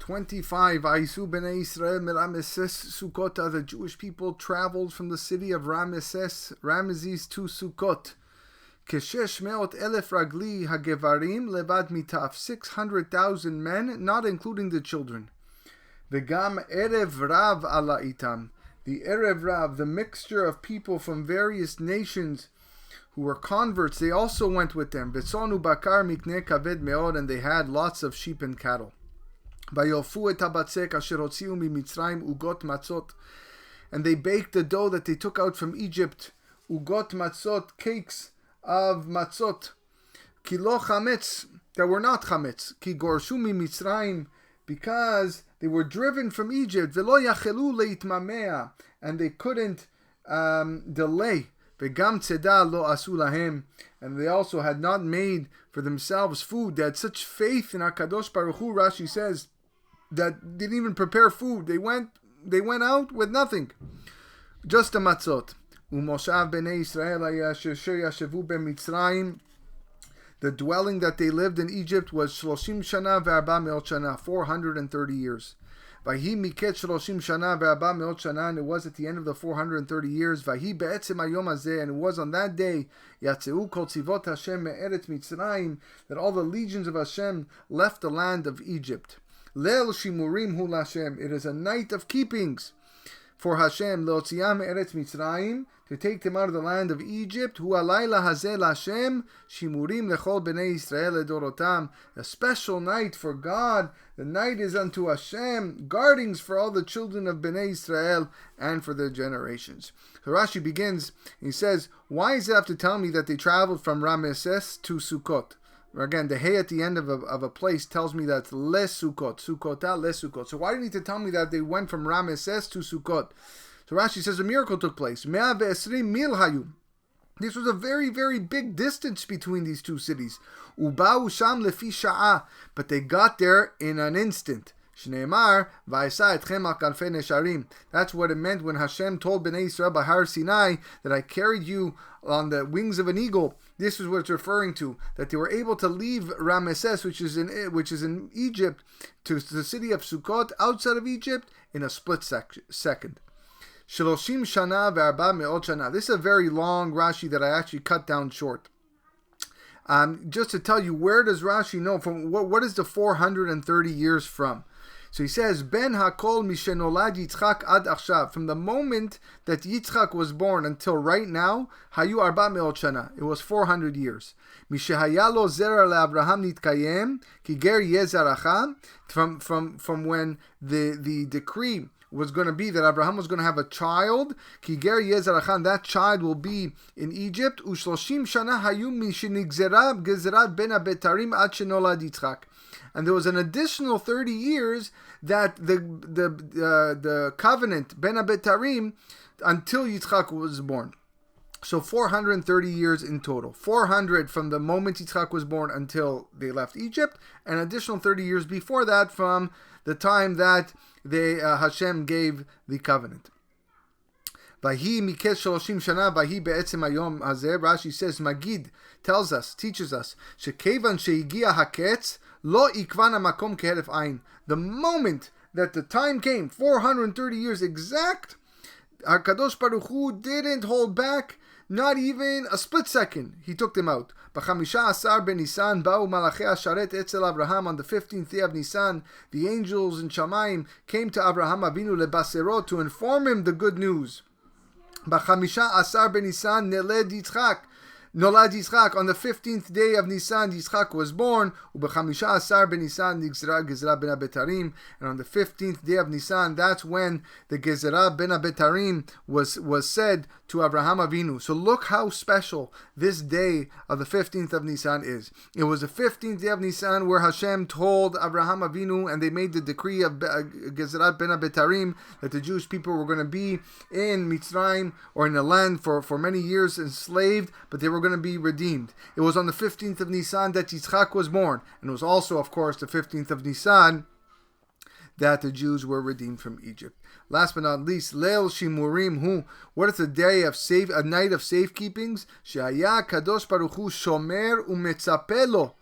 25. Vaisu bnei Israel merameses Sukkot. The Jewish people traveled from the city of Ramesses to Sukkot. Keshesh meot elef ragli hagevarim levad mitaf. 600,000 men, not including the children. Vegam erev rav ala itam. The erev rav, the mixture of people from various nations who were converts, they also went with them. V'tzonu bakar mikne kaved meod, and they had lots of sheep and cattle. Vayofu et habatzek asher hotziu mimitzrayim ugot matzot, and they baked the dough that they took out from Egypt. Ugot matzot, cakes of matzot. Ki lo chametz, that were not chametz. Ki gorshu mimitzrayim, because they were driven from Egypt. V'lo yachelu leitmamea, and they couldn't delay. V'gam tzeda lo asu lahem, and they also had not made for themselves food. They had such faith in HaKadosh Baruch Hu, Rashi says, that didn't even prepare food. They went out with nothing, just the matzot. Umoshav bnei Israel asher yashevu b'Mitzrayim. The dwelling that they lived in Egypt was 30 shana ve'arba meot shana, 430 years. Vahi miket 30 shana ve'arba meot shana, and it was at the end of the 430 years. Vahi be'etzem hayom hazeh, and it was on that day yatzeu kol tzivot Hashem me'eretz Mitzrayim, that all the legions of Hashem left the land of Egypt. Leil shimurim hu Hashem. It is a night of keepings for Hashem. Leotziam eretz Mitzrayim, to take them out of the land of Egypt. Hu alayla hazeh Hashem shimurim lechol bnei Israel edorotam. A special night for God. The night is unto Hashem, guardings for all the children of bnei Israel and for their generations. So Rashi begins. He says, why does it have to tell me that they traveled from Ramesses to Sukkot? Again, the hey at the end of a place tells me that le Sukkot, Sukkota le Sukkot. So why do you need to tell me that they went from Ramesses to Sukkot? So Rashi says a miracle took place. 120 mil hayu. This was a very, very big distance between these two cities. Uba'u sham lefi sha'ah. But they got there in an instant. Shneimar va'isa etchem al kanfei nesharim. That's what it meant when Hashem told Bnei Israel by Har Sinai that I carried you on the wings of an eagle. This is what it's referring to, that they were able to leave Ramesses, which is in Egypt, to the city of Sukkot outside of Egypt in a split second. Shloshim shana ve'arba meot shana. This is a very long Rashi that I actually cut down short. Just to tell you, where does Rashi know from? What is the 430 years from? So he says, Ben hakol mishenolad Yitzchak ad achshav. From the moment that Yitzchak was born until right now, hayu arba meot shana. It was 400 years. Mishehayalo zera leAvraham nitkayem ki ger yezaracha. From when the decree was going to be that Abraham was going to have a child, ki ger yezarachan, that child will be in Egypt. Ushloshim shana hayu mishenigzera gezerat ben abetarim ad shenolad Yitzchak. And there was an additional 30 years that the covenant ben abetarim until Yitzchak was born. So 430 years in total. 400 from the moment Yitzchak was born until they left Egypt, and an additional 30 years before that from the time that Hashem gave the covenant. Vahi miketz 30 shana, vahi be'etzem hayom hazeh. Rashi says, Magid tells us, teaches us, shekevan shehigia haketz lo ikvan hamakom keheref ayin. The moment that the time came, 430 years exact, HaKadosh Baruch Hu didn't hold back, not even a split second. He took them out. B'chamisha asar ben Nisan ba'u malachei hasharet etzel Abraham. On the 15th day of Nisan, the angels in Shamayim came to Abraham Avinu lebaserot, to inform him the good news. B'chamisha asar ben Nisan neled Yitzchak. Nolad Yitzchak. On the 15th day of Nisan, Yitzchak was born. Ubechamisha asar ben Nisan nigzera gezerah ben abetarim. And on the 15th day of Nisan, that's when the gezerah ben abetarim was said to Abraham Avinu. So look how special this day of the 15th of Nisan is. It was the 15th day of Nisan where Hashem told Abraham Avinu, and they made the decree of gezerah ben abetarim, that the Jewish people were going to be in Mitzrayim, or in the land for many years enslaved, but they were going to be redeemed. It was on the 15th of Nisan that Yitzchak was born, and it was also, of course, the 15th of Nisan that the Jews were redeemed from Egypt. Last but not least, Leil Shimurim Hu. What is a night of safekeepings? She'aya Kadosh Baruch Hu Shomer Umetzapelo.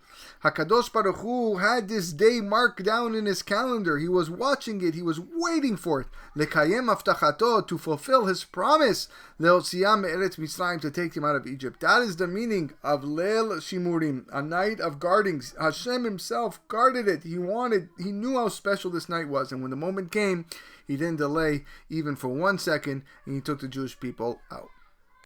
HaKadosh Baruch Hu had this day marked down in his calendar. He was watching it. He was waiting for it. Lekayem Avtachato, to fulfill his promise. Leotziam Me'eretz Mitzrayim, to take him out of Egypt. That is the meaning of Leil Shimurim, a night of guardings. Hashem himself guarded it. He knew how special this night was. And when the moment came, he didn't delay even for 1 second, and he took the Jewish people out.